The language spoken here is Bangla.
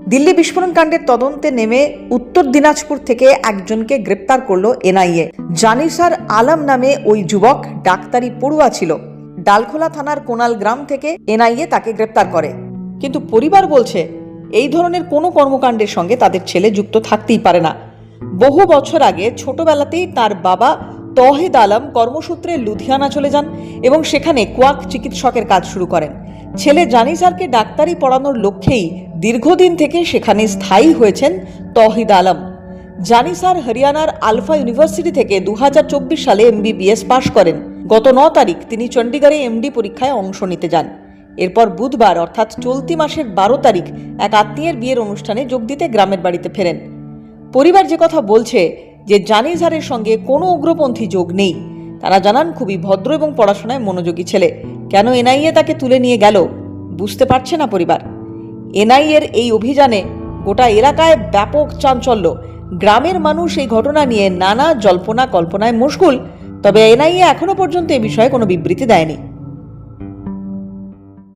দিল্লি বিস্ফোরণ কাণ্ডের তদন্তে নেমে উত্তর দিনাজপুর থেকে একজনকে গ্রেপ্তার করলো এনআইএ। জানিসার আলম নামে ওই যুবক ডাক্তারি পড়ুয়া ছিল। ডালখোলা থানার কোনাল গ্রাম থেকে এনআইএ তাকে গ্রেপ্তার করে। কিন্তু পরিবার বলছে এই ধরনের কোনো কর্মকাণ্ডের সঙ্গে তাদের ছেলে যুক্ত থাকতেই পারে না। বহু বছর আগে ছোটবেলাতেই তার বাবা তৌহিদ আলম কর্মসূত্রে লুধিয়ানা চলে যান এবং সেখানে কোয়াক চিকিৎসকের কাজ শুরু করেন। ছেলে জানিসারকে ডাক্তারি পড়ানোর লক্ষ্যেই দীর্ঘদিন থেকে সেখানে স্থায়ী হয়েছেন তৌহিদ আলম। জানিসার হরিয়ানার আলফা ইউনিভার্সিটি থেকে 2024 সালে MBBS পাশ করেন। গত 9 তারিখ তিনি চণ্ডীগড়ে MD পরীক্ষায় অংশ নিতে যান। এরপর বুধবার অর্থাৎ চলতি মাসের 12 তারিখ এক আত্মীয়ের বিয়ের অনুষ্ঠানে যোগ দিতে গ্রামের বাড়িতে ফেরেন। পরিবার যে কথা বলছে যে জানিসারের সঙ্গে কোনো উগ্রপন্থী যোগ নেই। তারা জানান খুবই ভদ্র এবং পড়াশোনায় মনোযোগী ছেলে। কেন এনআইএ তাকে তুলে নিয়ে গেল বুঝতে পারছে না পরিবার। এনআইএর এই অভিযানে গোটা এলাকায় ব্যাপক চাঞ্চল্য। গ্রামের মানুষ এই ঘটনা নিয়ে নানা জল্পনা কল্পনায় মশগুল। তবে এনআইএ এখনো পর্যন্ত এ বিষয়ে কোনো বিবৃতি দেয়নি।